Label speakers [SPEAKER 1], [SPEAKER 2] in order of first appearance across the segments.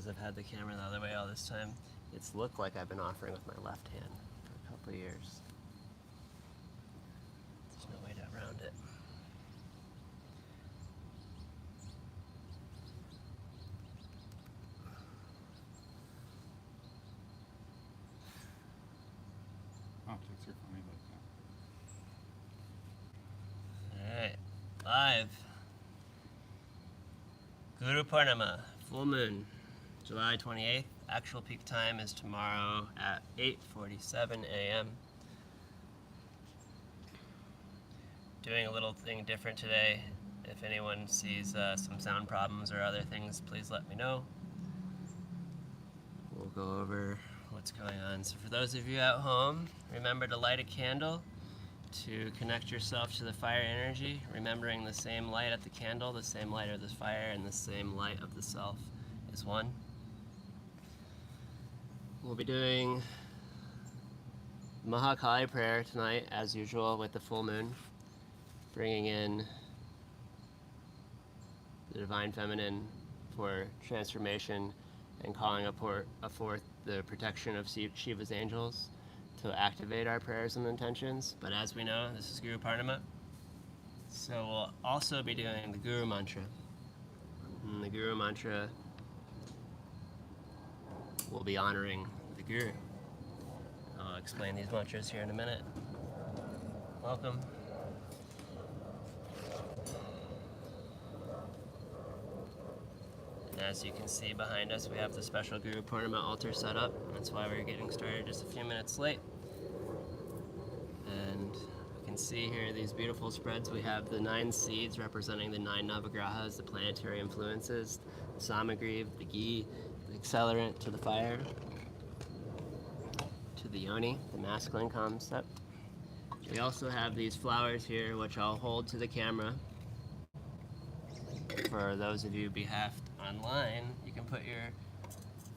[SPEAKER 1] because I've had the camera the other way all this time, it's looked like I've been offering with my left hand for a couple of years. There's no way to around it.
[SPEAKER 2] Optics are funny like that.
[SPEAKER 1] Alright, live. Guru Purnima, full moon, July 28th. Actual peak time is tomorrow at 8:47 a.m. Doing a little thing different today. If anyone sees some sound problems or other things, please let me know. We'll go over what's going on. So for those of you at home, remember to light a candle to connect yourself to the fire energy, remembering the same light at the candle, the same light of the fire, and the same light of the self is one. We'll be doing Mahakali prayer tonight, as usual, with the full moon, bringing in the Divine Feminine for transformation and calling forth the protection of Shiva's angels to activate our prayers and intentions. But as we know, this is Guru Purnima, so we'll also be doing the Guru Mantra. And the Guru Mantra will be honoring the Guru. I'll explain these mantras here in a minute. Welcome. And as you can see behind us, we have the special Guru Purnima altar set up. That's why we're getting started just a few minutes late. And you can see here these beautiful spreads. We have the 9 seeds representing the 9 navagrahas, the planetary influences, the samagri, the ghee, the accelerant to the fire, to the yoni, the masculine concept. We also have these flowers here, which I'll hold to the camera. For those of you behalf online, you can put your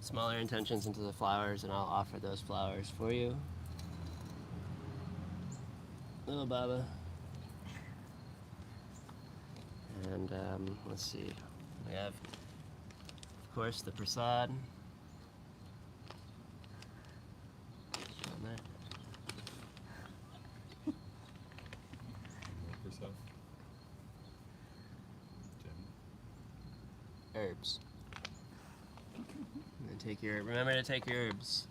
[SPEAKER 1] smaller intentions into the flowers, and I'll offer those flowers for you. Little Baba. And let's see. We have, of course, the prasad. Herbs. And take your, remember to take your herbs.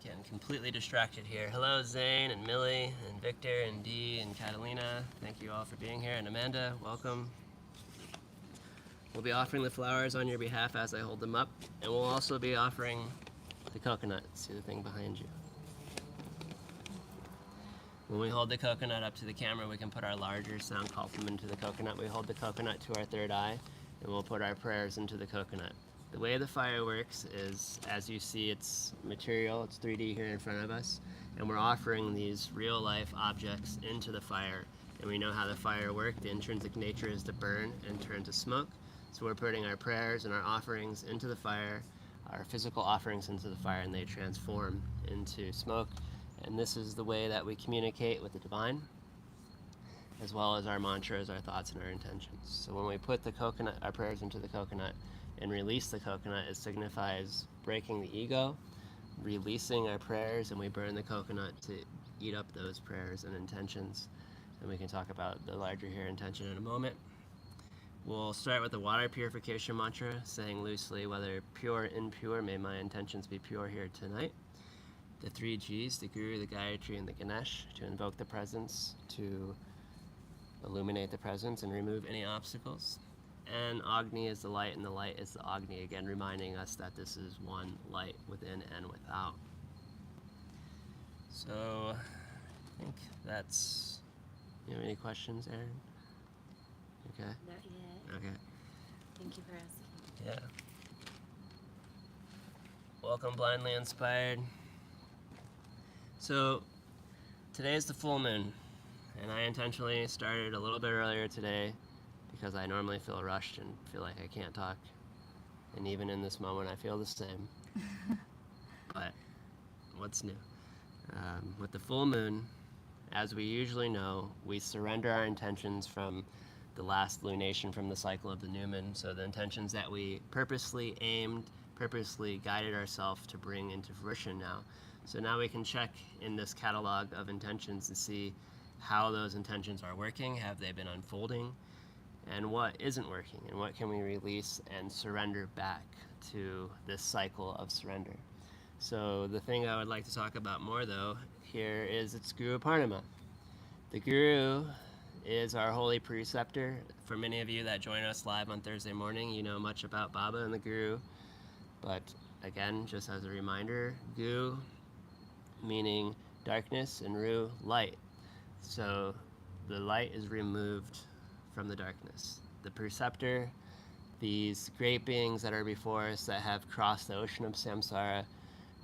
[SPEAKER 1] Getting completely distracted here. Hello Zane and Millie and Victor and Dee and Catalina. Thank you all for being here. And Amanda, welcome. We'll be offering the flowers on your behalf as I hold them up. And we'll also be offering the coconut. See the thing behind you. When we hold the coconut up to the camera, we can put our larger sound complement into the coconut. We hold the coconut to our third eye, and we'll put our prayers into the coconut. The way the fire works is, as you see, it's material, it's 3D here in front of us, and we're offering these real-life objects into the fire. And we know how the fire works. The intrinsic nature is to burn and turn to smoke. So we're putting our prayers and our offerings into the fire, our physical offerings into the fire, and they transform into smoke. And this is the way that we communicate with the divine, as well as our mantras, our thoughts, and our intentions. So when we put the coconut, our prayers into the coconut and release the coconut, it signifies breaking the ego, releasing our prayers, and we burn the coconut to eat up those prayers and intentions. And we can talk about the larger here intention in a moment. We'll start with the water purification mantra, saying loosely, whether pure or impure, may my intentions be pure here tonight. The 3 Gs, the Guru, the Gayatri, and the Ganesh, to invoke the presence, to illuminate the presence and remove any obstacles. And Agni is the light, and the light is the Agni, again reminding us that this is one light within and without. So, I think that's... You have any questions, Erin? Okay.
[SPEAKER 3] Not yet.
[SPEAKER 1] Okay.
[SPEAKER 3] Thank you for asking.
[SPEAKER 1] Yeah. Welcome, Blindly Inspired. So, today is the full moon, and I intentionally started a little bit earlier today because I normally feel rushed and feel like I can't talk. And even in this moment, I feel the same. But what's new? With the full moon, as we usually know, we surrender our intentions from the last lunation from the cycle of the new moon. So the intentions that we purposely aimed, purposely guided ourselves to bring into fruition now. So now we can check in this catalog of intentions to see how those intentions are working, have they been unfolding, and what isn't working, and what can we release and surrender back to this cycle of surrender. So the thing I would like to talk about more though here is it's Guru Purnima. The Guru is our holy preceptor. For many of you that join us live on Thursday morning, you know much about Baba and the Guru. But again, just as a reminder, Gu meaning darkness and Ru light. So the light is removed from the darkness. The preceptor, these great beings that are before us that have crossed the ocean of samsara,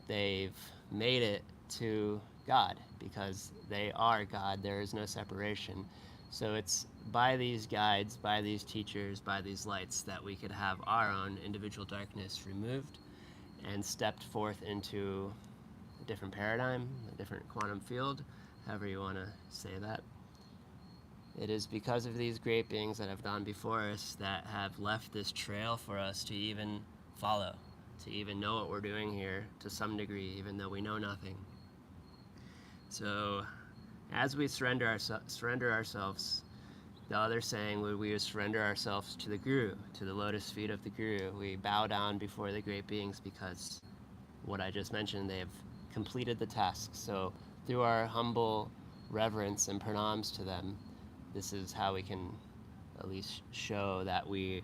[SPEAKER 1] they've made it to God because they are God. There is no separation. So it's by these guides, by these teachers, by these lights that we could have our own individual darkness removed and stepped forth into a different paradigm, a different quantum field, however you want to say that. It is because of these great beings that have gone before us that have left this trail for us to even follow, to even know what we're doing here to some degree, even though we know nothing. So as we surrender ourselves, the other saying would we surrender ourselves to the Guru, to the lotus feet of the Guru. We bow down before the great beings because what I just mentioned, they have completed the task. So through our humble reverence and pranams to them, this is how we can at least show that we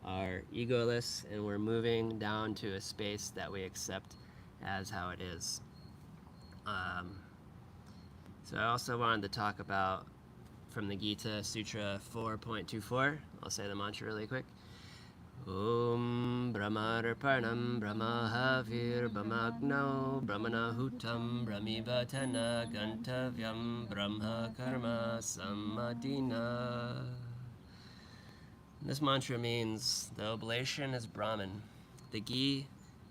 [SPEAKER 1] are egoless and we're moving down to a space that we accept as how it is. So I also wanted to talk about from the Gita Sutra 4.24. I'll say the mantra really quick. Om Brahmarpanam Brahmahavir Brahmagno Brahmanahutam Brahmivatana Gantavyam Brahma Karma Samadina. This mantra means the oblation is Brahman, the ghee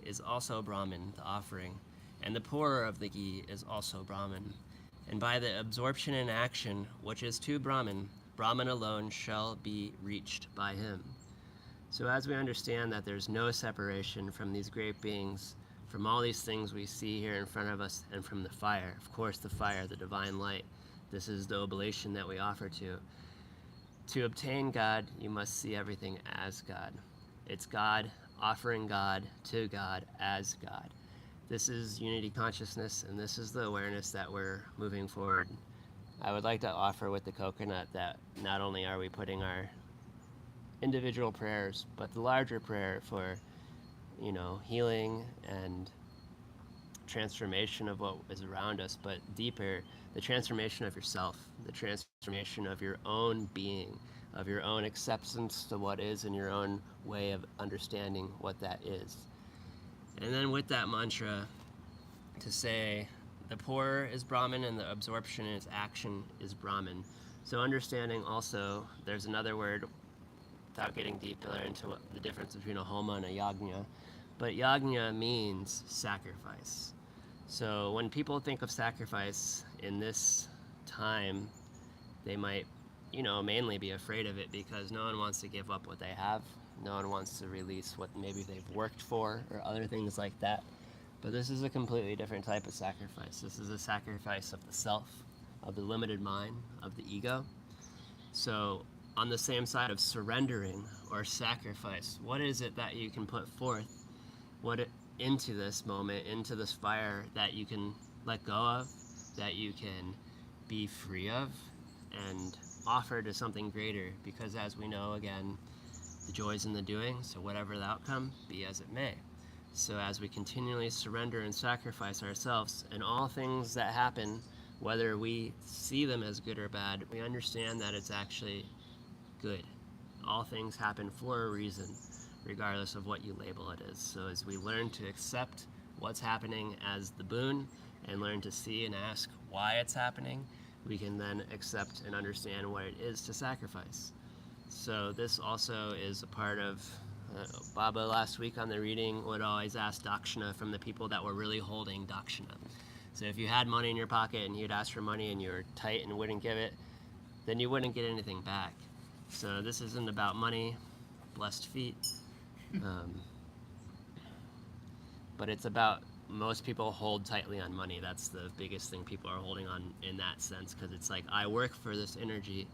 [SPEAKER 1] is also Brahman, the offering, and the pourer of the ghee is also Brahman. And by the absorption in action, which is to Brahman, Brahman alone shall be reached by him. So as we understand that there's no separation from these great beings, from all these things we see here in front of us, and from the fire, of course the fire, the divine light, this is the oblation that we offer to. To obtain God, you must see everything as God. It's God offering God to God as God. This is unity consciousness, and this is the awareness that we're moving forward. I would like to offer with the coconut that not only are we putting our individual prayers, but the larger prayer for, healing and transformation of what is around us, but deeper, the transformation of yourself, the transformation of your own being, of your own acceptance to what is and your own way of understanding what that is. And then with that mantra, to say the pourer is Brahman and the absorption in its action is Brahman. So understanding also, there's another word, without getting deeper into the difference between a homa and a yajna, but yajna means sacrifice. So when people think of sacrifice in this time, they might, mainly be afraid of it because no one wants to give up what they have. No one wants to release what maybe they've worked for or other things like that. But this is a completely different type of sacrifice. This is a sacrifice of the self, of the limited mind, of the ego. So on the same side of surrendering or sacrifice, what is it that you can put forth into this moment, into this fire that you can let go of, that you can be free of, and offer to something greater? Because as we know, again, the joy's in the doing, so whatever the outcome, be as it may. So as we continually surrender and sacrifice ourselves, and all things that happen, whether we see them as good or bad, we understand that it's actually good. All things happen for a reason, regardless of what you label it as. So as we learn to accept what's happening as the boon, and learn to see and ask why it's happening, we can then accept and understand what it is to sacrifice. So this also is a part of Baba last week on the reading would always ask dakshina from the people that were really holding dakshina. So if you had money in your pocket and you'd ask for money and you were tight and wouldn't give it, then you wouldn't get anything back. So this isn't about money, blessed feet, but it's about, most people hold tightly on money. That's the biggest thing people are holding on in that sense, because it's like, I work for this energy,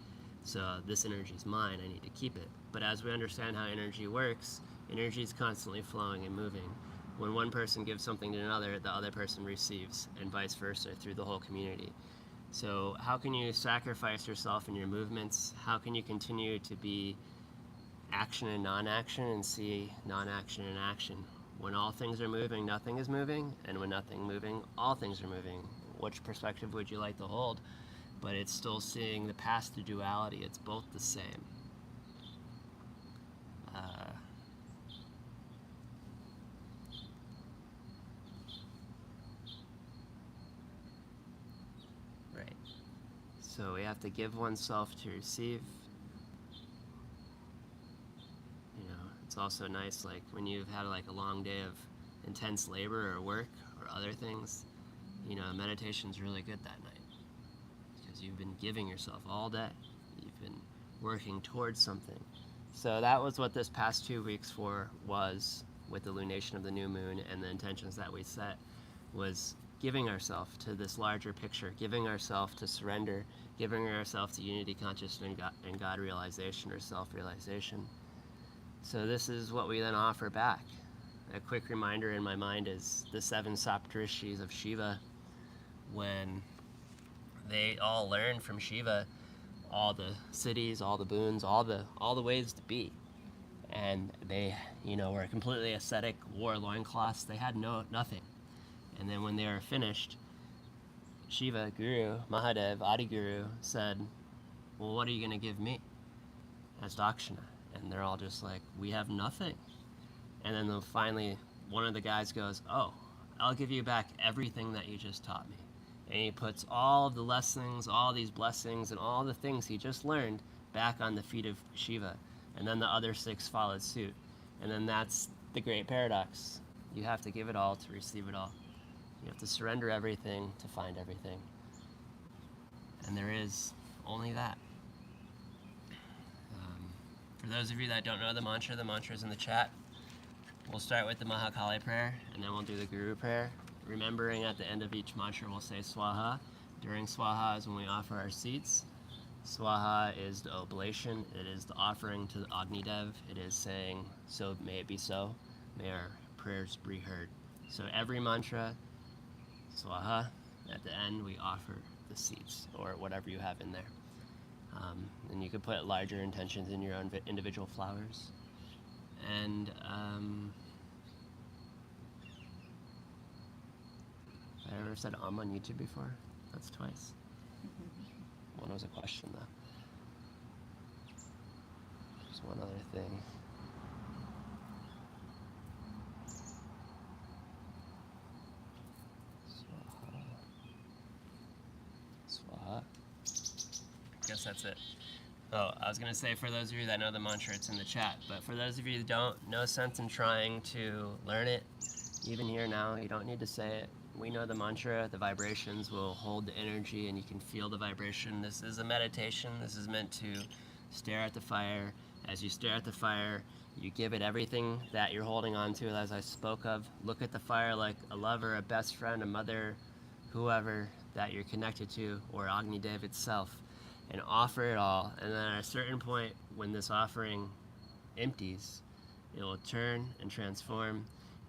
[SPEAKER 1] so this energy is mine, I need to keep it. But as we understand how energy works, energy is constantly flowing and moving. When one person gives something to another, the other person receives, and vice versa through the whole community. So how can you sacrifice yourself in your movements? How can you continue to be action and non-action, and see non-action and action? When all things are moving, nothing is moving, and when nothing moving, all things are moving. Which perspective would you like to hold? But it's still seeing the past through duality. It's both the same. Right. So we have to give oneself to receive. It's also nice, like when you've had like a long day of intense labor or work or other things, meditation's really good that night, because you've been giving yourself all day. You've been working towards something. So that was what this past 2 weeks was with the lunation of the new moon, and the intentions that we set was giving ourselves to this larger picture, giving ourselves to surrender, giving ourselves to unity consciousness and God realization, or self-realization. So this is what we then offer back. A quick reminder in my mind is the 7 Saptarishis of Shiva, when they all learned from Shiva all the cities, all the boons, all the ways to be. And they, were completely ascetic, wore loincloths, they had nothing. And then when they were finished, Shiva, Guru, Mahadev, Adiguru said, well, what are you going to give me as dakshina? And they're all just like, we have nothing. And then finally, one of the guys goes, oh, I'll give you back everything that you just taught me. And he puts all of the lessons, all these blessings, and all the things he just learned back on the feet of Shiva. And then the other 6 followed suit. And then that's the great paradox. You have to give it all to receive it all. You have to surrender everything to find everything. And there is only that. For those of you that don't know the mantra is in the chat. We'll start with the Mahakali prayer, and then we'll do the Guru prayer. Remembering at the end of each mantra, we'll say Swaha. During Swaha is when we offer our seats. Swaha is the oblation. It is the offering to the Agni Dev. It is saying, so may it be so. May our prayers be heard. So every mantra, Swaha. At the end, we offer the seats, or whatever you have in there. And you could put larger intentions in your own individual flowers. And have I ever said on YouTube before? That's twice. One was a question, though. There's one other thing. Swaha. Guess that's it. Oh, I was going to say, for those of you that know the mantra, it's in the chat. But for those of you that don't, no sense in trying to learn it. Even here now, you don't need to say it. We know the mantra, the vibrations will hold the energy, and you can feel the vibration. This is a meditation. This is meant to stare at the fire. As you stare at the fire, you give it everything that you're holding on to, as I spoke of. Look at the fire like a lover, a best friend, a mother, whoever that you're connected to, or Agni Dev itself. And offer it all. And then at a certain point, when this offering empties, it will turn and transform,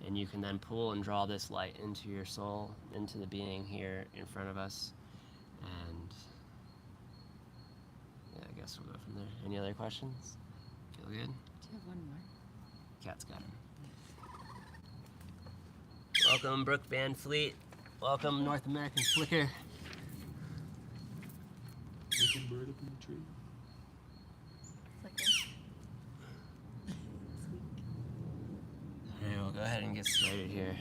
[SPEAKER 1] and you can then pull and draw this light into your soul, into the being here in front of us. And yeah, I guess we'll go from there. Any other questions? Feel good?
[SPEAKER 3] Do you have one more?
[SPEAKER 1] Cat's got him. Welcome, Brooke Van Fleet. Welcome, North American Flicker.
[SPEAKER 2] Looking bird up in the tree.
[SPEAKER 3] Flicker.
[SPEAKER 1] Alright, we'll go ahead and get started here.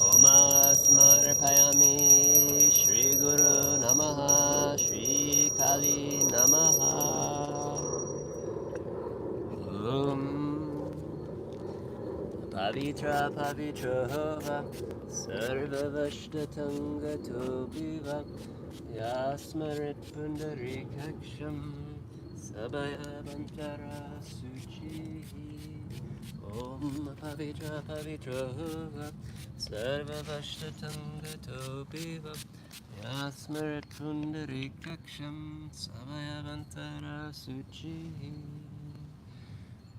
[SPEAKER 1] Oma Samarpayami Shri Guru Namaha Shri Kali Namaha Om Pavitra Pavitrahova Sarvavashtatangato Viva Yasmarit Pundarikaksham Sabaya Bantara Suchi Om Pavitra Pavitrahova Sarvavashtatangato Viva Yasmarit Pundarikaksham Sabaya Bantara Suchi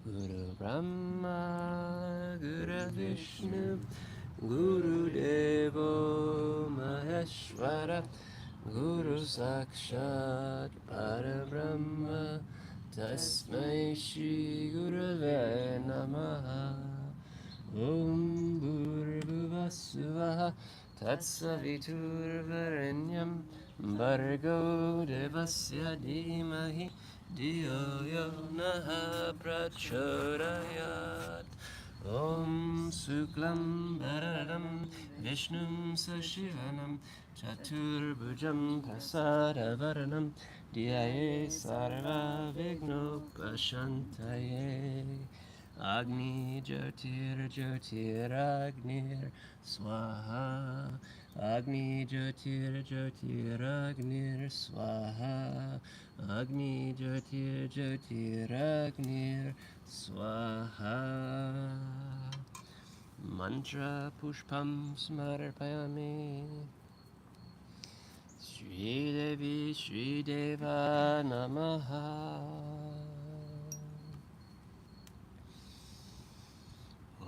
[SPEAKER 1] Guru Brahma, Guru Vishnu, Guru Devo Maheshwara, Guru Sakshat Parabrahma, Tasmai Shri Gurave Namaha. Om Bhurvasvaha Tatsaviturvarenyam Bhargo Devasya Dhimahi Diyo Yona Prachodayat. Om Suklam Bharadam Vishnum Sashivanam Chaturbhujam Prasadavaranam Dhyaye Sarva Vignopashantaye. Agni Jyotir Jyotir Agnir Swaha. Agni Jyotir Jyotir Agnir Swaha. Agni Jyotir Jyotir Agnir Swaha. Mantra Pushpam Smarpayami. Shri Devi Shri Deva Namaha.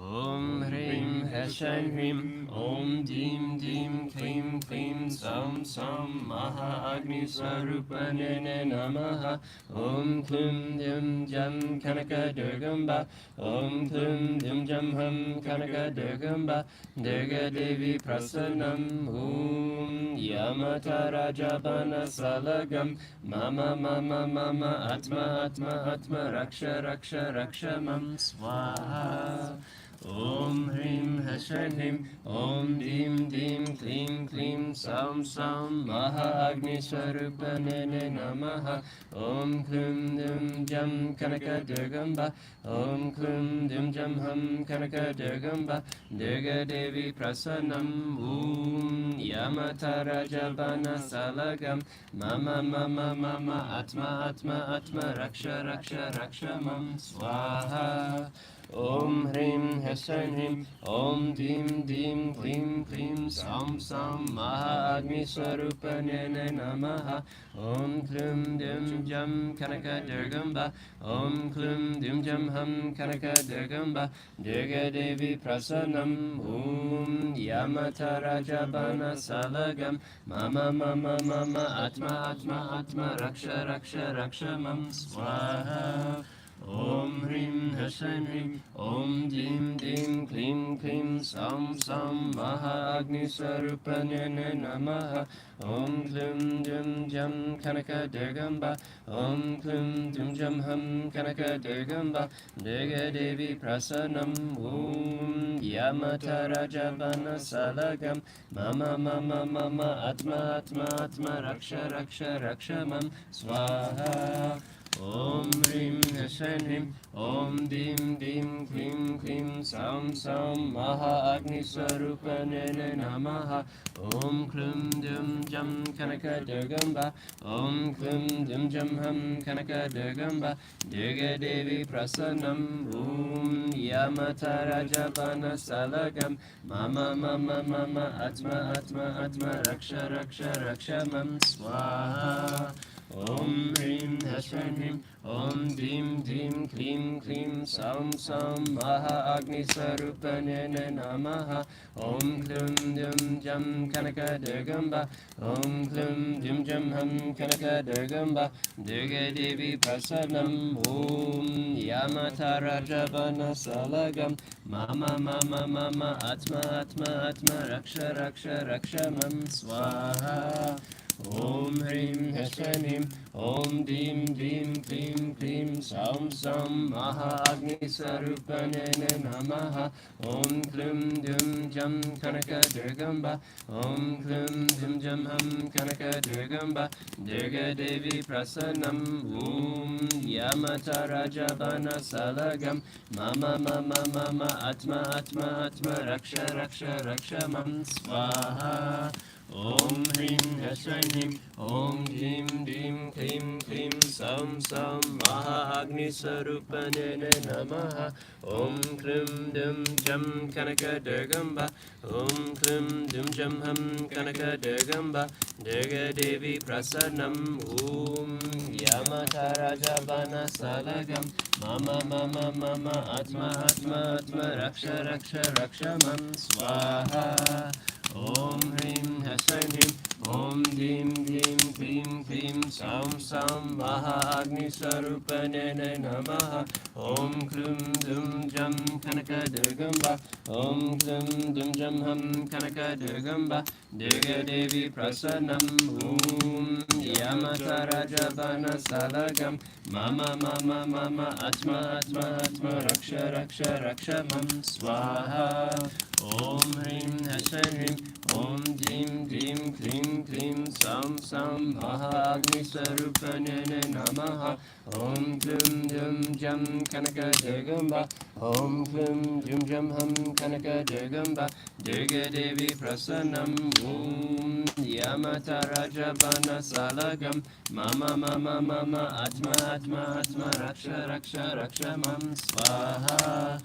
[SPEAKER 1] Om Hrim Heshan Hrim Om Dim Dim Klim Klim Sam Sam Maha Agni Swarupane Namaha. Om Klum Dim Jam Kanaka Durgamba. Om Klum Dim Jam Hum Kanaka Durgamba. Durga Devi Prasanam. Om Yamata Rajabana Salagam. Mama Mama Mama Atma Atma Atma Raksha Raksha Raksha Mam Swaha. Om Hrim Heshan Hrim Om Dim Dim Klim Klim Sam Sam Maha Agni Swarupane Namaha. Om Klum Dim Jam Kanaka Durgamba. Om Klum Dim Jam Hum Kanaka Durgamba. Durga Devi Prasanam. Om Yamata Rajabana Salagam. Mama Mama Mama Atma Atma Atma Raksha Raksha Raksha Mam Swaha. Om Hrim Heshan Hrim Om Dim Dim Klim Klim Sam Sam Maha Agni Swarupane Namaha. Om Klum Dim Jam Kanaka Durgamba. Om Klum Dim Jam Hum Kanaka Durgamba. Durga Devi Prasanam. Om Yamata Rajabana Salagam. Mama Mama Mama Atma Atma Atma Raksha Raksha Raksha Mam Swaha. Om Hrim Heshan Hrim Om Dim Dim Klim Klim Sam Sam Maha Agni Swarupane Namaha. Om Klum Dim Jam Kanaka Durgamba. Om Klum Dim Jam Hum Kanaka Durgamba. Durga Devi Prasanam. Om Yamata Rajabana Salagam. Mama Mama Mama Atma Atma Atma Raksha Raksha Raksha Mam Swaha. Om Hrim Heshan Hrim Om Dim Dim Klim Klim Sam Sam Maha Agni Swarupane Namaha. Om Klum Dim Jam Kanaka Durgamba. Om Klum Dim Jam Hum Kanaka Durgamba. Durga Devi Prasanam. Om Yamata Rajabana Salagam. Mama Mama Mama Atma Atma Atma Raksha Raksha Raksha Mam Swaha. Om Hrim Heshan Hrim Om Dim Dim Klim Klim Sam Sam Maha Agni Swarupane Namaha. Om Klum Dim Jam Kanaka Durgamba. Om Klum Dim Jam Hum Kanaka Durgamba. Durga Devi Prasanam. Om Yamata Rajabana Salagam. Mama Mama Mama Atma Atma Atma Raksha Raksha Raksha Mam Swaha. Om Hrim Hrim, Om Dim Dim Klim Klim Sam Sam Maha Agni Sarupane Namaha. Om Klim Dum Jam Kanaka Durgamba. Om Klim Dum Jam Ham Kanaka Durgamba. Durga Devi Prasanam. Om Yamata Rajabana Salagam. Mama Mama Mama Atma Atma Atma Raksha Raksha Raksha Mam Swaha. Om Hrim Hrim, Om Dim Dim Klim Klim Sam Sam Maha Agni Sarupane Namaha. Om Klim Dum Jam Kanaka Durgamba. Om Klim Dum Jam Ham Kanaka Durgamba. Durga Devi Prasanam. Om Yamata Rajabana Salagam. Mama Mama Mama Atma Atma Atma Raksha Raksha Raksha Mam Swaha. Om Hrim Hrim, Om Dim Dim Klim Klim Sam Sam Maha Agni Sarupane Namaha. Om Klim Dum Jam Kanaka Durgamba. Om Klim Dum Jam Ham Kanaka Durgamba. Durga Devi Prasanam. Om Yamata Rajabana Salagam. Mama Mama Mama Atma Atma Atma Raksha Raksha Raksha Mam Swaha. Om Hrim Hrim, Om Dim Dim Klim Klim Sam Sam Maha Agni Sarupane Namaha. Om Klim Dum Jam Kanaka Durgamba. Om Klim Dum Jam Ham Kanaka Durgamba. Durga Devi Prasanam. Om Yamata Rajabana Salagam. Mama Mama Mama Atma Atma Atma Raksha Raksha Raksha Mam Swaha.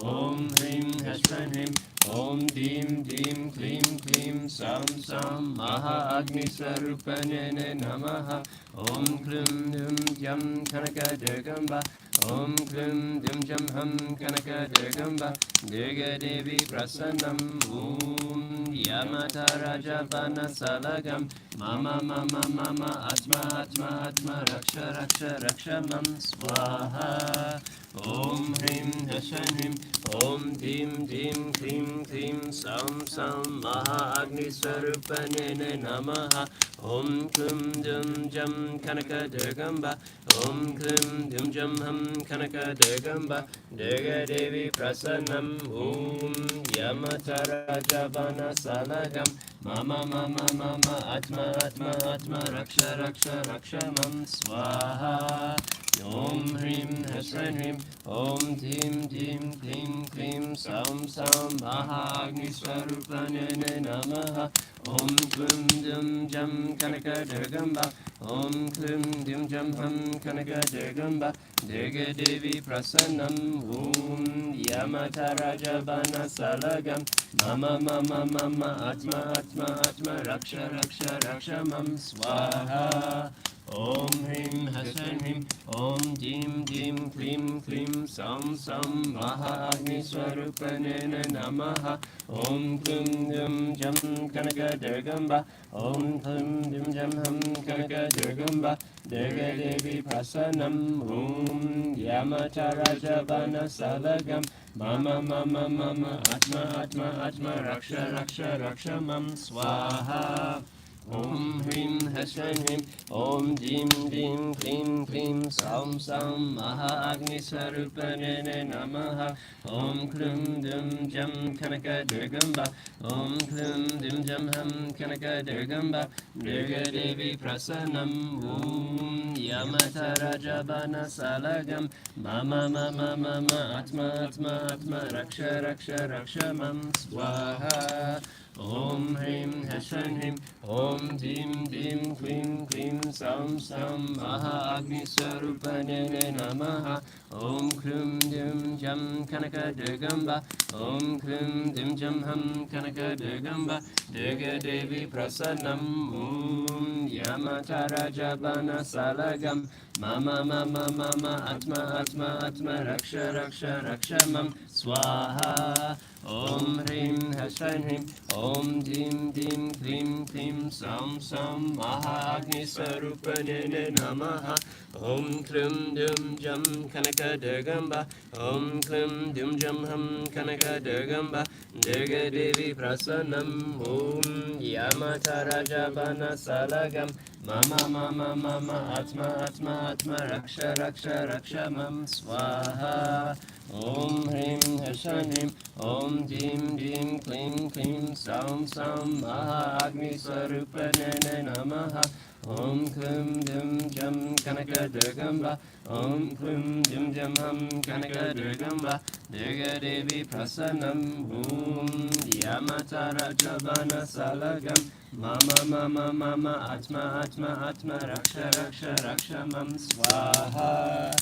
[SPEAKER 1] Om Hrim Hrim, Om Dim Dim Klim Klim Sam Sam Maha Agni Sarupane Namaha. Om Klim Dum Jam Kanaka Durgamba. Om Klim Dum Jam Ham Kanaka Durgamba. Durga Devi Prasanam. Om Yamata Rajabana Salagam. Mama Mama Mama Atma Atma Atma Raksha Raksha Raksha Mam Swaha. Om Hrim Hrim, Om Dim Dim Klim Klim Sam Sam Maha Agni Sarupane Namaha. Om Klim Dum Jam Kanaka Durgamba. Om Klim Dum Jam Ham Kanaka Durgamba. Durga Devi Prasanam. Om Yamata Rajabana Salagam. Mama Mama Mama Atma Atma Atma Raksha Raksha Raksha Mam Swaha. Om Hrim Hrim, Om Dim Dim Klim Klim Sam Sam Maha Agni Sarupane Namaha. Om Klim Dum Jam Kanaka Durgamba. Om Klim Dum Jam Ham Kanaka Durgamba. Durga Devi Prasanam. Om Yamata Rajabana Salagam. Mama Mama Mama Atma Atma Atma Raksha Raksha Raksha Mam Swaha. Om Hrim Hrim, Om Dim Dim Klim Klim Sam Sam Maha Agni Sarupane Namaha. Om Klim Dum Jam Kanaka Durgamba. Om Klim Dum Jam Ham Kanaka Durgamba. Durga Devi Prasanam. Om Yamata Rajabana Salagam. Mama Mama Mama Atma Atma Atma Raksha Raksha Raksha Mam Swaha. Om Hrim Hrim, Om Dim Dim Klim Klim Sam Sam Maha Agni Sarupane Namaha. Om Klim Dum Jam Kanaka Durgamba. Om Klim Dum Jam Ham Kanaka Durgamba. Durga Devi Prasanam. Om Yamata Rajabana Salagam. Mama Mama Mama Atma Atma Atma Raksha Raksha Raksha Mam Swaha. Om Hrim Hrim, Om Dim Dim Klim Klim Sam Sam Maha Agni Sarupane Namaha. Om Klim Dum Jam Kanaka Durgamba. Om Klim Dum Jam Ham Kanaka Durgamba. Durga Devi Prasanam. Om Yamata Rajabana Salagam. Mama Mama Mama Atma Atma Atma Raksha Raksha Raksha Mam Swaha. Om Hrim Hrim, Om Dim Dim Klim Klim Sam Sam Maha Agni Swarupane Namaha. Om Klim Dum Jam Kanaka Durgamba. Om Klim Dum Jam Hum Kanaka Durgamba. Durga Devi Prasanam. Om Yamata Rajabana Salagam. Mama Mama Mama Atma Atma Atma Raksha Raksha Raksha Mam Swaha. Om Hrim Hashanim. Om Dim Dim Klim Klim Sam Sam Maha Agni Swarupane Namaha. Om Klim Dim Jam Kanaka Durgamba. Om Klim Dim Jam Hum Kanaka Durgamba. Durga Devi Prasanam. Om Yamata Rajabana Salagam. Mama Mama Mama Atma Atma Atma Raksha Raksha Raksha Mam Swaha.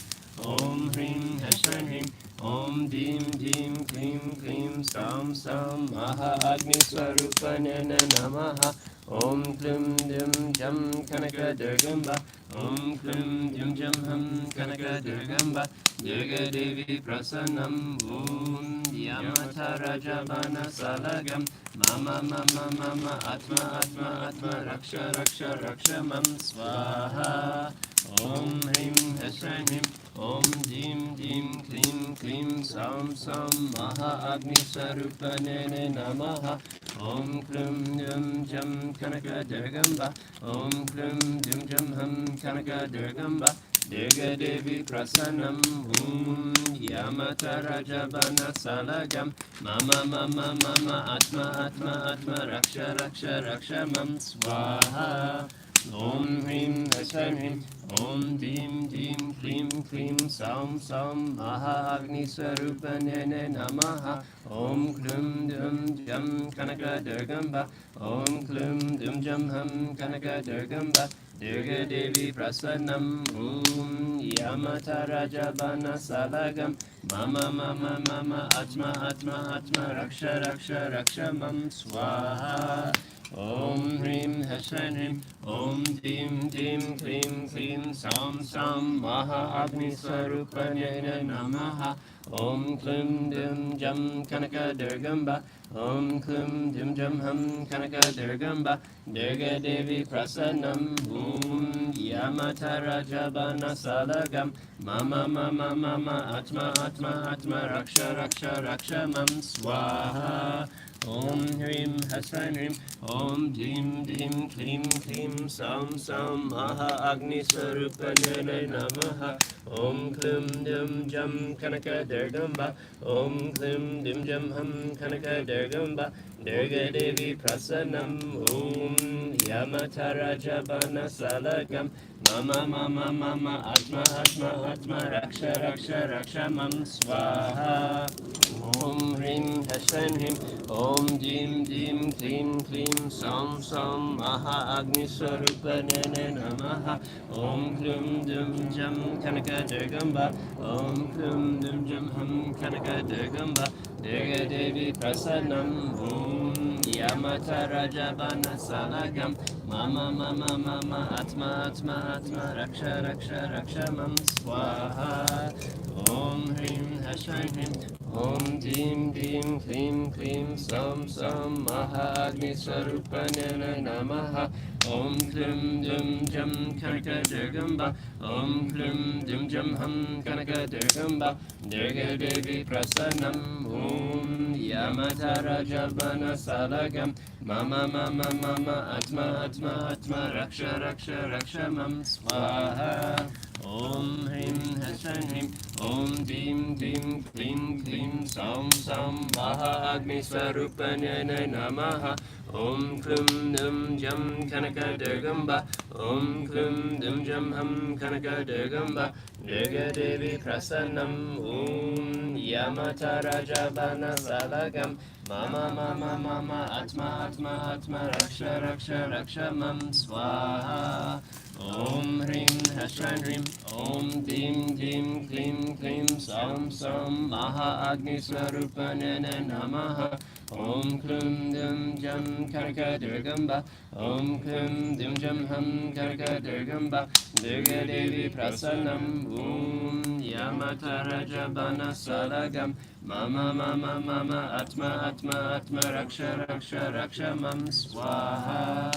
[SPEAKER 1] Om Hrim Hrim. Om Dim Dim Klim Klim Sam Sam Maha Agni Swarupane Namaha. Om Klim Dim Jam Kanaka Durgamba. Om Klim Dim Jam Hum Kanaka Durgamba. Durga Devi Prasanam. Om Yamata Rajabana Salagam. Mama Mama Mama Atma Atma Atma Raksha Raksha Raksha Mam Swaha. Om Hrim Hrim. Om Dim Dim Klim Klim Sam Sam Maha Agni Swarupane Namaha. Om Klim Dum Jam Kanaka Durgamba. Om Klim Dum Jam Hum Kanaka Durgamba. Durga Devi Prasanam. Om Yamata Rajabana Salagam. Mama Mama Mama Atma Atma Atma Raksha Raksha Raksha Mam Swaha. Om Hrim Hrim. Om Dim Dim Klim Klim Sam Sam Maha Agni Swarupane Namaha. Om Klim Dum Jam Kanaka Durgamba. Om Klim Dum Jam Hum Kanaka Durgamba. Durga Devi Prasanam. Om Yamata Rajabana Salagam. Mama Mama Mama Atma Atma Atma Raksha Raksha Raksha Mam Swaha. Om Hrim Hrim. Om Dim Dim Klim Klim Sam Sam Maha Agni Swarupane Namaha. Om Klim Dim Jam Kanaka Durgamba. Om Klim Dim Jam Hum Kanaka Durgamba. Durga Devi Prasanam. Om Yamata Rajabana Salagam. Mama Mama Mama Atma Atma Atma Raksha Raksha Raksha Mam Swaha. Om Hrim Hrim. Om Dim Dim Klim Klim Sam Sam Maha Agni Swarupane Namaha. Om Klim Dim Jam Kanaka Durgamba. Om Klim Dim Jam Hum Kanaka Durgamba. Durga Devi Prasanam. Om Yamata Rajabana Salagam. Mama Mama Mama Atma Atma Atma Raksha Raksha Raksha Mam Swaha. Om Hrim Hrim. Om Dim Dim Klim Klim Sam Sam Maha Agni Swarupane Namaha. Om Klim Dum Jam Kanaka Durgamba. Om Klim Dum Jam Hum Kanaka Durgamba. Durga Devi Prasanam. Om Yamata Rajabana Salagam. Mama Mama Mama Atma Atma Atma Raksha Raksha Raksha Mam Swaha. Om Hrim Hrim. Om Dim Dim Klim Klim Sam Sam Maha Agni Swarupane Namaha. Om Klim Dum Jam Kanaka Durgamba. Om Klim Dum Jam Hum Kanaka Durgamba. Durga Devi Prasanam. Om Yamata Rajabana Salagam. Mama Mama Mama Atma Atma Atma Raksha Raksha Raksha Mam Swaha. Om Hrim Hrim. Om Dim Dim Klim Klim Sam Sam Maha Agni Swarupane Namaha. Om Klim Dum Jam Kanaka Durgamba. Om Klim Dum Jam Hum Kanaka Durgamba. Durga Devi Prasanam. Om Yamata Rajabana Salagam. Mama Mama Mama Atma Atma Atma Raksha Raksha Raksha Mam Swaha. Om Hrim Hrim. Om Dim Dim Klim Klim Sam Sam Maha Agni Swarupane Namaha. Om Klum Dum Jam Kanaka Durgamba, Om Klum Dum Jam Hum Kanaka Durgamba, Durga Devi Prasanam, Om Yamata Rajabana Salagam, Mama Mama Mama Atma Atma Atma Raksha Raksha Raksha Mam Swaha.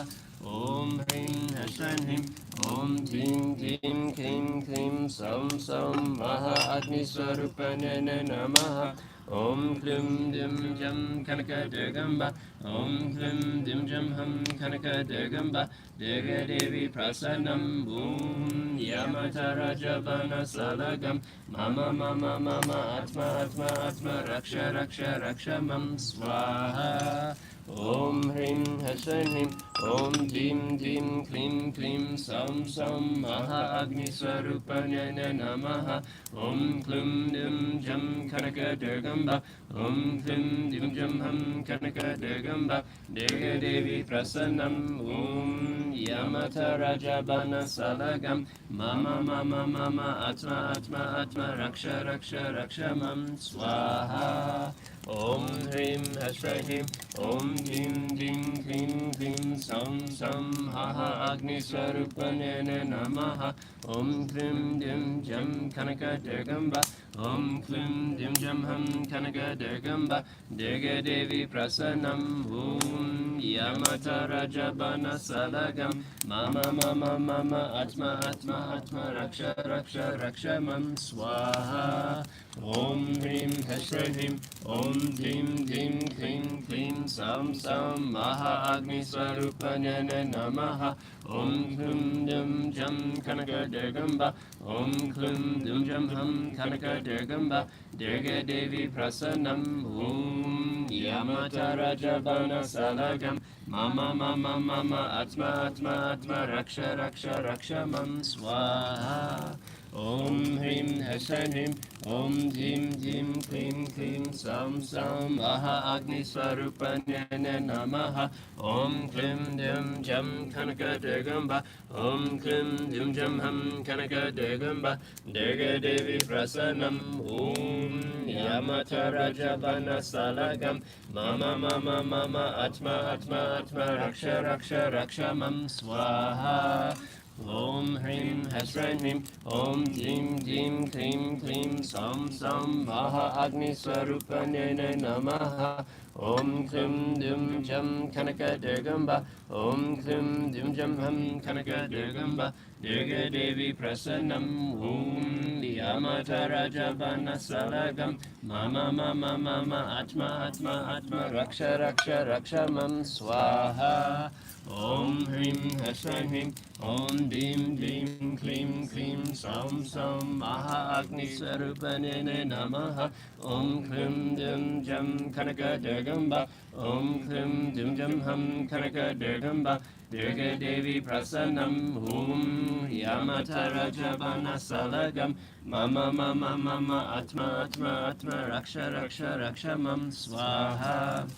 [SPEAKER 1] Om Hrim Hashran Hrim, Om Tim Tim Klim Klim Som Som Maha Agni Swarupanyana Namaha. Om Klum Dim Jam Kanaka Durgamba, Om Klum Dim Jam Hum Kanaka Durgamba, Durga Devi Prasanam, Om Yamata Rajabana Salagam, Mama Mama Mama Atma Atma Atma Raksha Raksha Raksha Mam Swaha. Om Hrim Hashran Hrim, Om Dim Dim Klim Klim Som Som Maha Agni Swarupanyana Namaha. Om Klum Dim Jam Kanaka Durgamba, Om Klum Dim Jam Hum Kanaka Durgamba, Durga Devi Prasanam, Om Yamata Rajabana Salagam, Mama Mama Mama Atma Atma Atma Raksha Raksha Raksha Mam Swaha. Om Hrim Hashra Hrim, Om Dim Dim Klim Klim Som Som Maha Agni Swarupanyana Namaha. Om Klim Dim Jam Kanaka Durgamba, Om Klim Dim Jam Hum Kanaka Durgamba, Durga Devi Prasanam, Om Yamata Rajabana Salagam, Mama Mama Mama Atma Atma Atma Raksha Raksha Raksha Mam Swaha. Om Hrim Hashra Hrim, Om Dim Dim Klim Klim Sam Sam Maha Agni Swarupanyana Namaha. Om Klum Dum Jam Kanaka Durgamba, Om Klum Dum Jam Hum Kanaka Durgamba, Durga Devi Prasanam, Om Yamata Rajabana Salagam, Mama Mama Mama Atma Atma Atma Raksha Raksha Raksha Mam Swaha. Om Hrim Hashran Hrim, Om Dim Dim Klim Klim Sam Sam Maha Agni Swarupanyana Namaha. Om Klim Dim Jam Kanaka Durgamba, Om Klim Dim Jam Hum Kanaka Durgamba, Durga Devi Prasanam, Om Yamata Rajabana Salagam, Mama Mama Mama Atma Atma Atma Raksha Raksha Raksha Mam Swaha. Om Hrim Hashran Hrim, Om Dim Dim Klim Klim Som Som Maha Agni Swarupanyana Namaha. Om Klim Dim Jam Kanaka Durgamba, Om Klim Dim Jam Hum Kanaka Durgamba, Durga Devi Prasanam, Om Yamata Rajabana Salagam, Mama Mama Mama Atma Atma Atma Raksha Raksha Raksha Mam Swaha. Om Hrim Hashran Hrim, Om Dim Dim Klim Klim Som Som Maha Agni Swarupanyana Namaha. Om Klim Dim Jam Kanaka Durgamba, Om Klim Dim Jam Hum Kanaka Durgamba, Durga Devi Prasanam, Om Yamata Rajabana Salagam, Mama Mama Mama Atma Atma Atma Raksha Raksha Raksha Mam Swaha.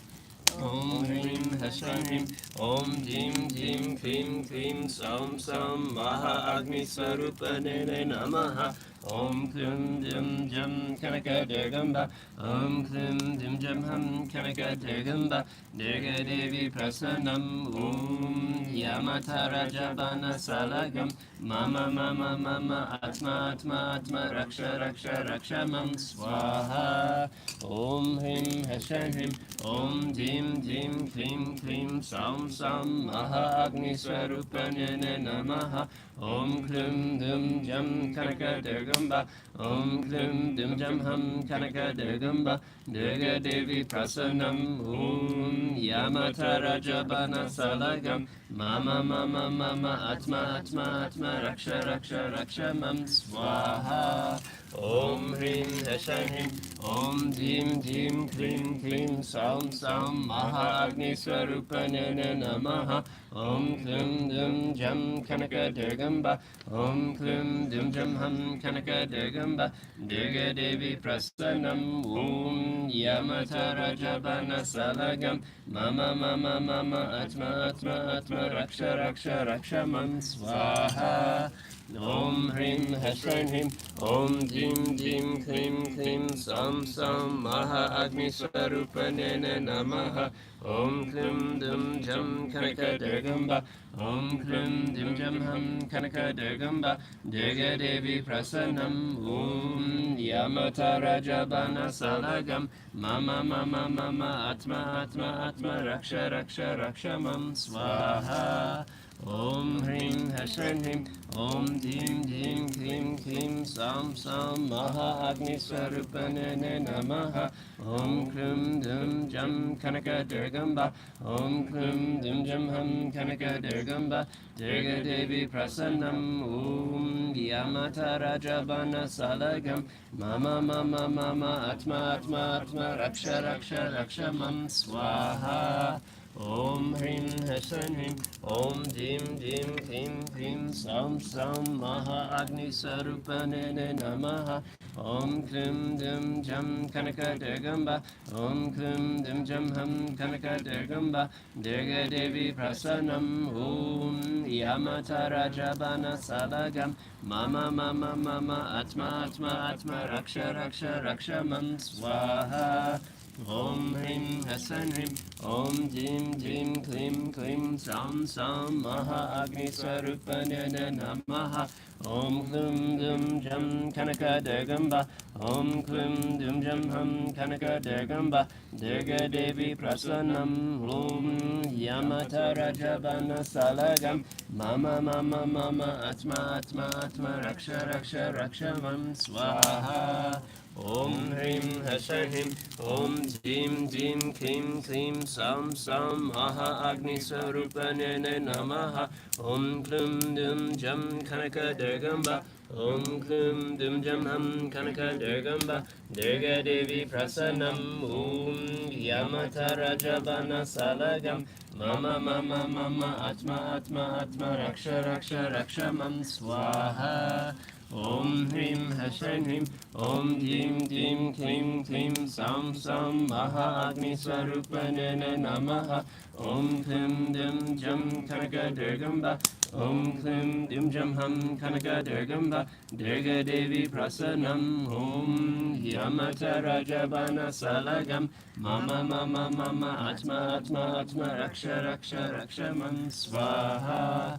[SPEAKER 1] Om Hrim Hashran Hrim, Om Dim Dim Klim Klim Som Som Maha Agni Swarupanyana Namaha. Om Klim Dim Jam Kanaka Durgamba, Om Klim Dim Jam Hum Kanaka Durgamba, Durga Devi Prasanam, Om Yamata Rajabana Salagam, Mama Mama Mama Atma Atma Atma Raksha Raksha Raksha Mam Swaha. Om Hrim Hashran Hrim, Om Dim Dim Klim Klim Som Som Maha Agni Swarupanyana Namaha. Om Klim Dum Jam Kanaka Durgamba, Om Klim Dum Jam Hum Kanaka Durgamba, Durga Devi Prasanam, Om Yamata Rajabana Salagam, Mama Mama Mama Atma Atma Atma Raksha Raksha Raksha Mam Swaha. Om Hrim Hashran Hrim, Om Dim Dim Klim Klim Som Som Maha Agni Swarupanyana Namaha. Om Klim Dum Jam Kanaka Durgamba, Om Klim Dum Jam Hum Kanaka Durgamba, Durga Devi Prasanam, Om Yamata Rajabana Salagam, Mama Mama Mama Atma Atma Atma Raksha Raksha Raksha Mam Swaha. Om Hrim Heshran Hrim Om Dim Dim Klim Klim Sam Sam Maha Agni Swarupanena Namaha Om Klim Dum Jam Kanaka Durgamba Om Klim Dim Jam Ham Kanaka Durgamba Durga Devi Prasanam Om Yamata Rajabana Salagam Mama Mama Mama Atma Atma Atma Raksha Raksha Rakshamam Swaha Om Hrim Heshran Hrim Om Dim Dim Klim Klim Sam Sam Maha Agni Swarupanene Namaha Om Klim Dum Jam Kanaka Durgamba Om Klim Dum Jam Ham Kanaka Durgamba Durga Devi Prasanam Om Yamata Rajabana Salagam Mama Mama Mama Atma Atma Atma Raksha Raksha Rakshamam Swaha Om Hrim Heshran Hrim Om Dim Dim Klim Klim Sam Sam Maha Agni Sarupanene Namaha Om Klim Dim Jam Kanaka Durgamba Om Klim Dim Jam Ham Kanaka Durgamba Durga Devi Prasanam Om Yamata Rajabana Salagam Mama Mama Mama Atma Atma Atma Raksha Raksha Rakshamam Swaha Om Hrim Heshran Hrim Om Dim Dim Klim Klim Sam Sam Maha Agni Swarupanena Namaha Om Klim Dum Jam Kanaka Durgamba Om Klim Dum Jam Ham Kanaka Durgamba Durga Devi Prasanam Om Yamata Rajabana Salagam Mama Mama Mama Atma Atma Atma Raksha Raksha Rakshamam Swaha Om Hrim Heshran Hrim Om Dim Dim Klim Klim Sam Sam Maha Agni Swarupanene Namaha Om Klim Dum Jam Kanaka Durgamba Om Klim Dum Jam Ham Kanaka Durgamba Durga Devi Prasanam Om Yamata Rajabana Salagam Mama Mama Mama Atma Atma Atma Raksha Raksha Rakshamam Swaha Om Hrim Heshran Hrim Om Dim Dim Klim Klim Sam Sam Maha Agni Swarupanene Namaha Om Klim Dim Jam Kanaka Durgamba Om Klim Dim Jam Ham Kanaka Durgamba Durga Devi Prasanam Om Yamata Rajabana Salagam Mama Mama Mama Atma Atma Atma Raksha Raksha Rakshamam Swaha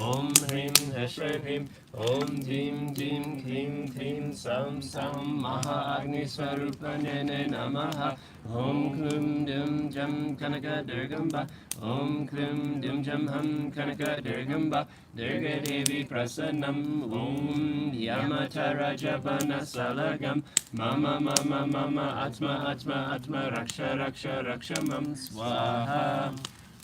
[SPEAKER 1] Om Hrim Heshran Hrim Om Dim Dim Klim Klim Sam Sam Maha Agni Swarupanene Namaha Om Klim Dim Jam Kanaka Durgamba Om Klim Dim Jam Ham Kanaka Durgamba Durga Devi Prasanam Om Yamata Rajabana Salagam Mama Mama Mama Atma Atma Atma Raksha Raksha Rakshamam Swaha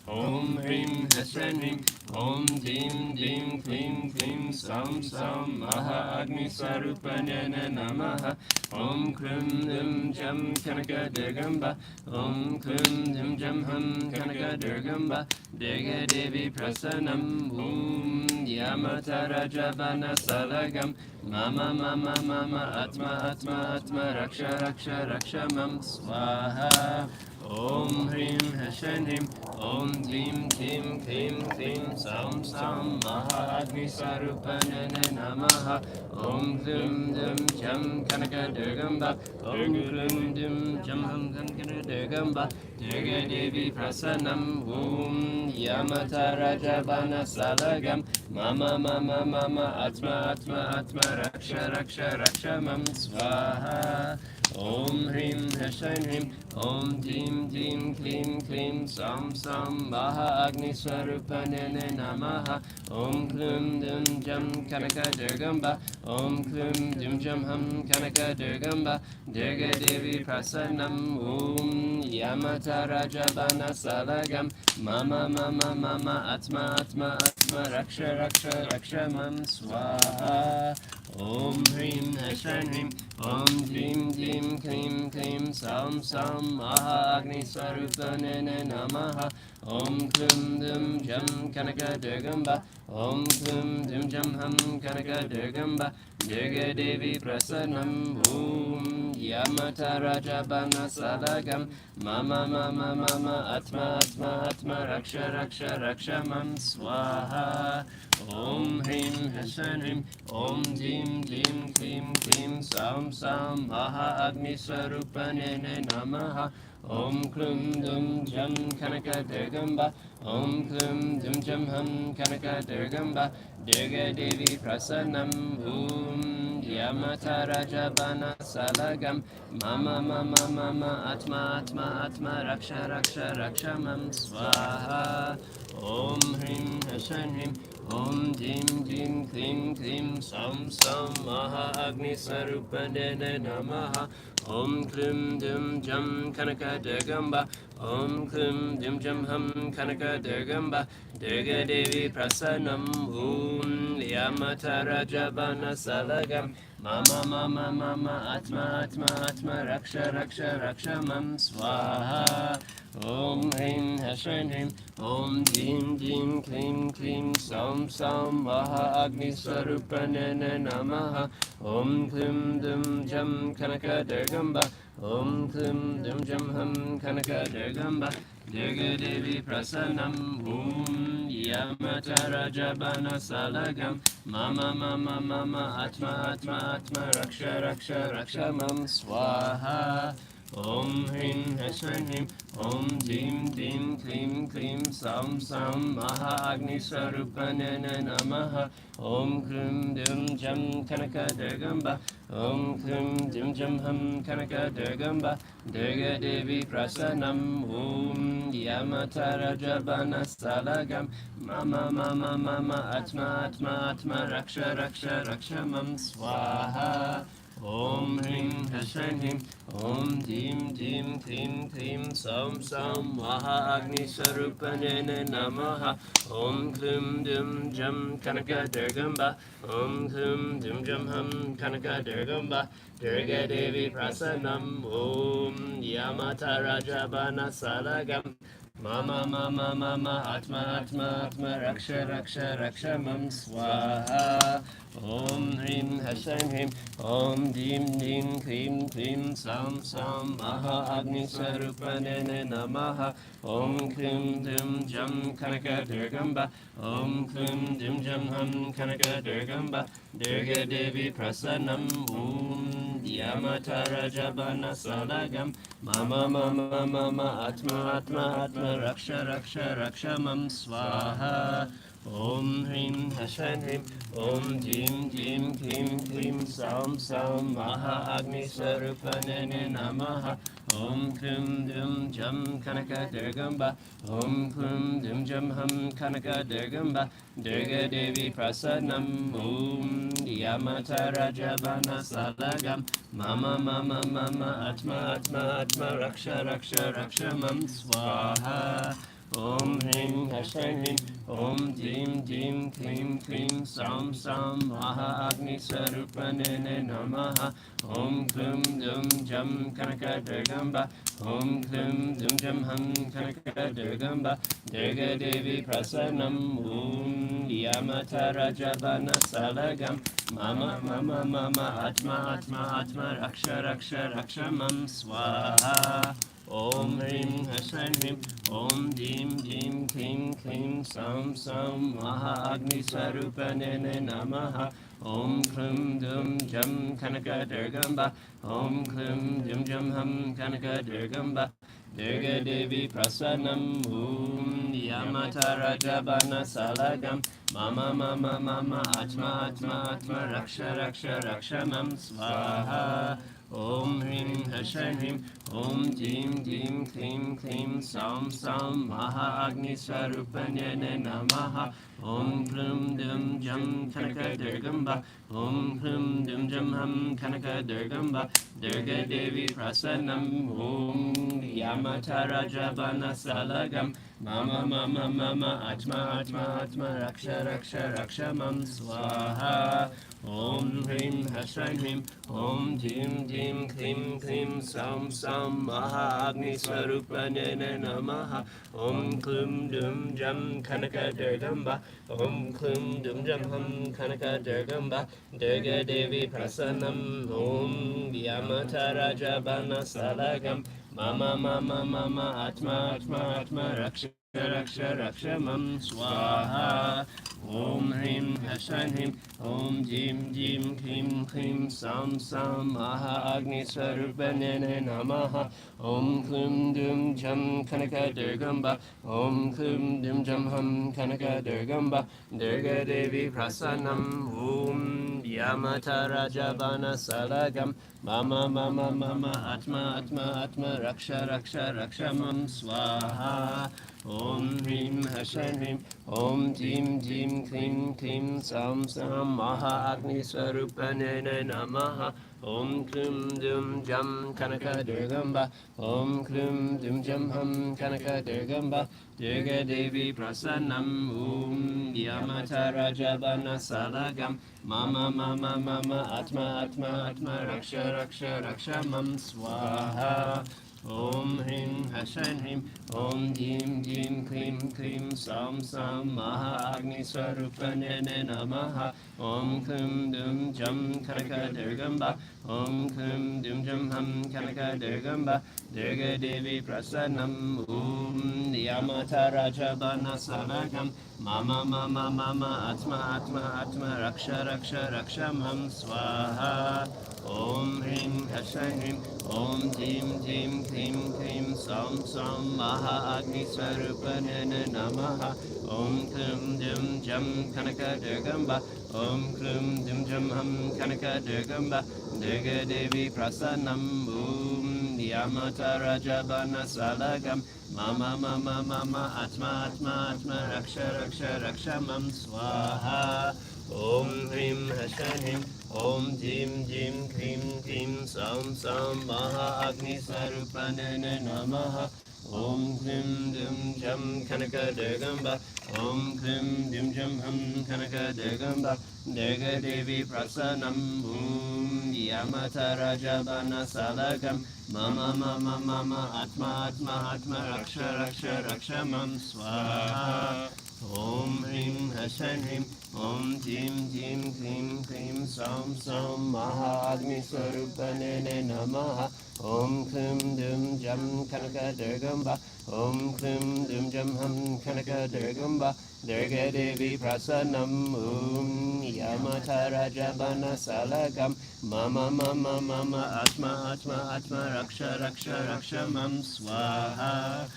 [SPEAKER 1] Om Hrim Heshran Hrim Om Dim Dim Klim Klim Sam Sam Maha Agni Swarupanena Namaha Om Klim Dim Jam Kanaka Durgamba Om Klim Dim Jam Ham Kanaka Durgamba Durga Devi Prasanam Om Yamata Rajabana Salagam Mama Mama Mama Atma Atma Atma Raksha Raksha Rakshamam Swaha Om Hrim Heshran Hrim Om Dim Dim Klim Klim Sam Sam Maha Agni Swarupanene Namaha Om Klim Dim Jam Kanaka Durgamba Om Klim Dim Jam Ham Kanaka Durgamba Durga Devi Prasanam Om Yamata Rajabana Salagam Mama Mama Mama Atma Atma Atma Raksha Raksha Rakshamam Swaha Om Hrim Heshran Hrim Om Dim Dim Klim Klim Sam Sam Maha Agni Swarupanene Namaha Om Klim Dim Jam Kanaka Durgamba Om Klim Dim Jam Ham Kanaka Durgamba Durga Devi Prasanam Om Yamata Rajabana Salagam Mama Mama Mama Atma Atma Atma Raksha Raksha Rakshamam Swaha Om Hrim Heshran Hrim Om Dim Dim Klim Klim Sam Sam Maha Agni Swarupanene Namaha Om Klum Dum Jam Kanaka Durgamba, Om Klum Dum Jam Hum Kanaka Durgamba, Durga Devi Prasanam, Om Yamata Raja Bana Salagam, Mama Mama Mama Atma Atma Atma Raksha Raksha Raksha Mam Swaha. Om Hrim Hashan Hrim, Om Dim Dim Klim Klim Sam Sam Maha Agni Swarupanene Namaha. Om Klum Dum Jam Kanaka Durgamba, Om Klum Dum Jam Hum Kanaka Durgamba, Durga Devi Prasanam, Om Yamata Rajabana Salagam, Mama Mama Mama Atma Atma Atma Raksha Raksha Raksha Mam Swaha. Om Hrim Hashan Hrim, Om Dim Dim Klim Klim Sam Sam Maha Agni Sarupanene Namaha. Om Klim Dim Jam Kanaka Durgamba, Om Klim Dim Jam Hum Kanaka Durgamba, Durga Devi Prasanam, Om Yamata Rajabana Salagam, Mama Mama Mama Atma Atma Atma Raksha Raksha Raksha Mam Swaha. Om Hrim Hashan Hrim, Om Dim Dim Klim Klim Sam Sam Maha Agni Swarupanene Namaha. Om Klim Dum Jam Kanaka Durgamba, Om Klim Dum Jam Hum Kanaka Durgamba, Durga Devi Prasanam, Om Yamata Rajabana Salagam, Mama Mama Mama Atma Atma Atma Raksha Raksha Raksha Mam Swaha. Om Hrim Hashan Hrim, Om Dim Dim Klim Klim Sam Sam Maha Agni Swarupanene Namaha. Om Klim Dum Jam Kanaka Durgamba, Om Klim Dim Jam Hum Kanaka Durgamba, Durga Devi Prasanam, Om Yamata Rajabana Salagam, Mama Mama Mama Atma Atma Atma Raksha Raksha Raksha Mam Swaha. Om Hrim Hashan Hrim, Om Dim Dim Klim Klim Sam Sam Maha Agni Sarupanene Namaha. Om Klim Dum Jam Kanaka Durgamba, Om Klim Dum Jam Hum Kanaka Durgamba, Durga Devi Prasanam, Om Yamata Rajabana Salagam, Mama Mama Mama Atma Atma Atma Raksha Raksha Raksha Mam Swaha. Om Hrim Hashan Hrim, Om Dim Dim Klim Klim Sam Sam Maha Agni Swarupanene Namaha. Om Klim Dim Jam Kanaka Durgamba, Om Klim Dim Jam Hum Kanaka Durgamba, Durga Devi Prasanam, Om Yamata Rajabana Salagam, Mama Mama Mama Atma Atma Atma Raksha Raksha Raksha Mam Swaha. Om Hrim Hashan Hrim, Om Dim Dim Klim Klim Sam Sam Maha Agni Swarupanene Namaha. Om Klim Dum Jam Kanaka Durgamba, Om Klim Dum Jam Hum Kanaka Durgamba, Durga Devi Prasanam, Om Yamata Rajabana Salagam, Mama Mama Mama Atma Atma Atma Raksha Raksha Raksha Mam Swaha. Om Hrim Hashan Hrim, Om Dim Dim Klim Klim Sam Sam Maha Agni Swarupanene Namaha. Om Klim Dum Jam Kanaka Durgamba, Om Klim Dum Jam Hum Kanaka Durgamba, Durga Devi Prasanam, Om Yamata Rajabana Salagam, Mama Mama Mama Atma Atma Atma Raksha Raksha Raksha Mam Swaha. Om Hrim Hashan Hrim, Om Dim Dim Klim Klim Sam Sam Maha Agni Swarupanene Namaha. Om Klim Dum Jam Kanaka Durgamba, Om Klim Dum Jam Hum Kanaka Durgamba, Durga Devi Prasanam, Om Yamata Rajabana Salagam, Mama Mama Mama Atma Atma Atma Raksha Raksha Raksha Mam Swaha. Om Hrim Hashan Hrim, Om Dim Dim Klim Klim Sam Sam Maha Agni Swarupanene Namaha. Om Klim Dum Jam Kanaka Durgamba, Om Klim Dum Jam Hum Kanaka Durgamba, Durga Devi Prasanam, Om Yamata Rajabana Salagam, Mama mama mama atma atma atma raksha raksha raksha mam swaha. Om Hrim Hashrim Hrim Om Jim Jim Klim Klim Sam Sam Maha Agni Swarupane Namaha. Om Klum Dum Jam Kanaka Durgamba. Om Klum Dum Jam Hum Kanaka Durgamba. Durga Devi Prasanam. Om Vyamata Rajabana Salagam. Mama mama mama atma atma atma raksha raksha raksha mam swaha. Om Hrim Hashrim Hrim Om Jim Jim Klim Klim Sam Sam Maha Agni Swarupane Namaha. Om Klum Dum Jam Kanaka Durgamba. Om Klum Dum Jam Hum Kanaka Durgamba. Durga Devi Prasanam. Om Yamata Rajabana Salagam. Mama mama mama atma atma atma raksha raksha raksha mam swaha. Om Hrim Hashrim Hrim Om Jim Jim Klim Klim Sam Sam Maha Agni Swarupane Namaha. Om Klum Dum Jam Kanaka Durgamba. Om Klum Dum Jam Hum Kanaka Durgamba. Durga Devi Prasanam. Om Yamata Rajabana Salagam. Mama mama mama atma atma atma raksha raksha raksha mam swaha. Om Hrim Hashrim Hrim Om Jim Jim Klim Klim Sam Sam Maha Agni Swarupane Namaha. Om Klum Dum Jam Kanaka Durgamba. Om Klum Dum Jam Hum Kanaka Durgamba. Durga Devi Prasanam. Om Yamata Rajabana Salagam. Mama mama mama atma atma atma raksha raksha raksha mam swaha. Om Hrim Hashrim Hrim Om Jim Jim Klim Klim Sam Sam Maha Agni Swarupane Namaha. Om Klum Dum Jam Kanaka Durgamba. Om Klum Dum Jam Hum Kanaka Durgamba. Durga Devi Prasanam. Om Yamata Rajabana Salagam. Mama mama mama atma atma atma raksha raksha raksha mam swaha. Om Hrim Hashrim Hrim Om Jim Jim Klim Klim Sam Sam Maha Agni Swarupane Namaha. Om Klim Dum Jam Kanaka Durgamba. Om Klim Dum Jam Hum Kanaka Durgamba. Durga Devi Prasanam. Om Yamata Rajabana Salagam. Mama mama mama atma atma atma raksha raksha raksha mam swaha. Om Hrim Hashrim Hrim Om Jim Jim Klim Klim Sam Sam Maha Agni Swarupane Namaha. Om Klum Dum Jam Kanaka Durgamba. Om Klum Dum Jam Hum Kanaka Durgamba. Durga Devi Prasanam. Om Yamata Rajabana Salagam. Mama mama mama atma atma atma raksha raksha raksha mam swaha.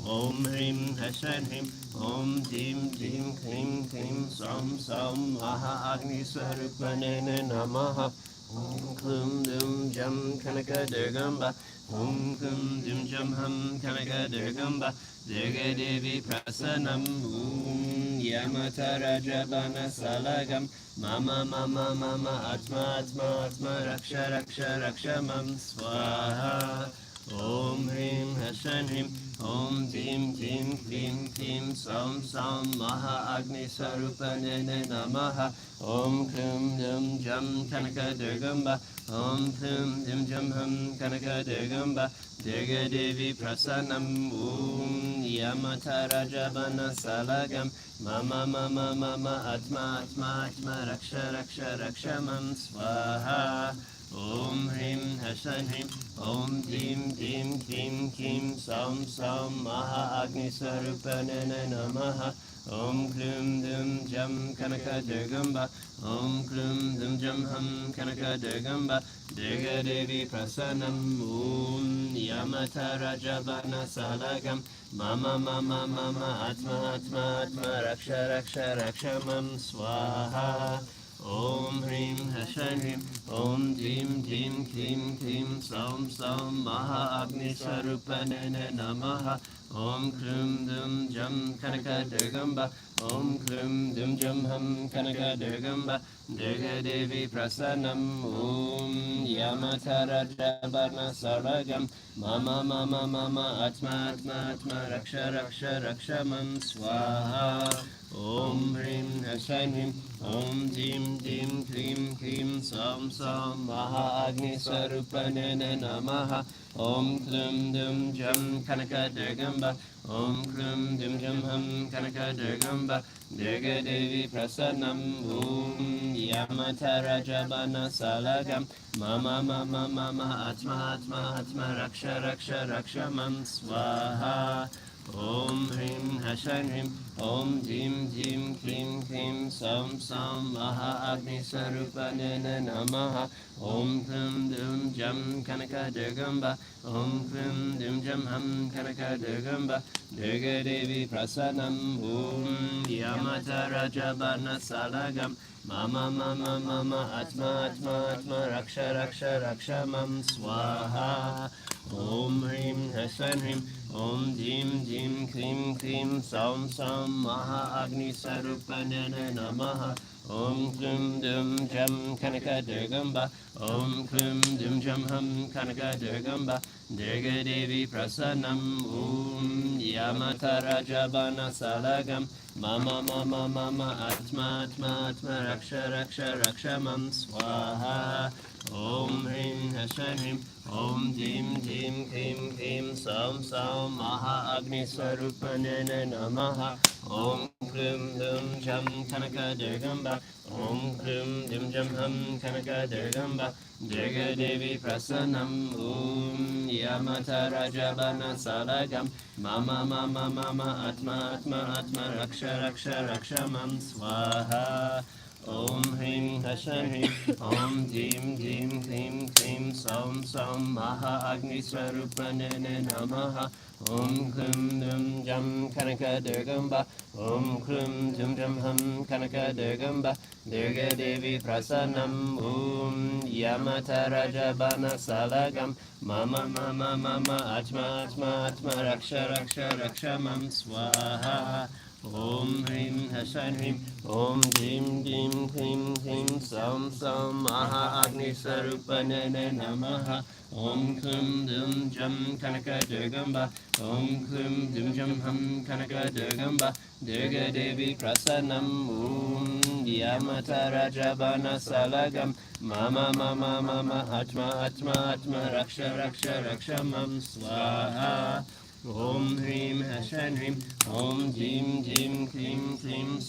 [SPEAKER 1] Om Hrim Hashrim Hrim Om Jim Jim Klim Klim Sam Sam Maha Agni Swarupane Namaha. Om Klum Dum Jam Kanaka Durgamba. Om Klum Dum Jam Hum Kanaka Durgamba. Durga Devi Prasanam. Om Yamata Rajabana Salagam. Mama mama mama atma atma atma raksha raksha raksha mam swaha. Om Hrim Hashrim Hrim Om Jim Jim Klim Klim Sam Sam Maha Agni Swarupane Namaha. Om Klum Dum Jam Kanaka Durgamba. Om Klum Dum Jam Hum Kanaka Durgamba. Durga Devi Prasanam. Om Yamata Rajabana Salagam. Mama mama mama atma atma atma raksha raksha raksha mam swaha. Om Hrim Hashrim Hrim Om Jim Jim Klim Klim Sam Sam Maha Agni Swarupane Namaha. Om Klum Dum Jam Kanaka Durgamba. Om Klum Dum Jam Hum Kanaka Durgamba. Durga Devi Prasanam. Om Yamata Rajabana Salagam. Mama mama mama atma atma atma raksha raksha raksha mam swaha. Om Hrim Hashan Hrim Om Dim Dim Klim Klim Som Som Maha Agni Swarupanene Namaha Om Krum Dum Jam Kanaka Durgamba Om Krum Dum Jam Ham Kanaka Durgamba Durga Devi Prasanam Om Yamatara Jabarna Sarvagam Mama Mama Mama Atma Atma Atma Raksha Raksha Rakshamam Swaha Om Hrim Hashan Hrim Om Dim Dim Klim Klim Som Som Maha Agni Swarupanene Namaha Om Klum Dum Jam Kanaka Durgamba Om Klum Dum Jam Ham Kanaka Durgamba Durga Devi Prasanam Om Yamatara Jabana Salagam Mama Mama Mama Atma Atma Atma Raksha Raksha Rakshamam Swaha Om Hrim Hashan Hrim Om Dim Dim Klim Klim Som Som Maha Agni Swarupanene Namaha Om Klum Dum Jam Kanaka Durgamba Om Klum Dum Jam Ham Kanaka Durgamba Durga Devi Prasanam Om Yamata Rajabana Salagam Mama Mama Mama Atma Atma Atma Raksha Raksha Rakshamam Swaha Om Hrim Hashan Hrim Om Dim Dim Klim Klim Som Som Maha Agni Sarupanene Namaha Om Klum Dum Jam Kanaka Durgamba Om Klum Dum Jam Ham Kanaka Durgamba Durga Devi Prasanam Om Yamata Rajabana Salagam Mama Mama Mama Atma Atma Atma Raksha Raksha Rakshamam Swaha Om Hrim Hashan Hrim Om Dim Dim Klim Klim Som Som Maha Agni Swarupanene Namaha Om Klum Dum Jam Kanaka Durgamba Om Klum Dum Jam Ham Kanaka Durgamba Durga Devi Prasanam Om Yamata Rajabana Salagam Mama Mama Mama Atma Atma Atma Raksha Raksha Rakshamam Swaha Om Hrim Hashan Hrim Om Dim Dim Klim Klim Som Som Maha Agni Swarupanene Namaha Om Klum Dum Jam Kanaka Durgamba Om Klum Dum Jam Ham Kanaka Durgamba Durga Devi Prasanam Om Yamata Rajabana Salagam Mama Mama Mama Atma Atma Atma Raksha Raksha Rakshamam Swaha Om Hrim Hashan Hrim Om Dim Dim Klim Klim Som Som Maha Agni Swarupanene Namaha Om Klum Dum Jam Kanaka Durgamba Om Klum Dum Jam Ham Kanaka Durgamba Durga Devi Prasanam Om Yamata Rajabana Salagam Mama Mama Mama Atma Atma Atma Raksha Raksha Rakshamam Swaha Om Hrim Hashan Hrim Om Dim Dim Klim Klim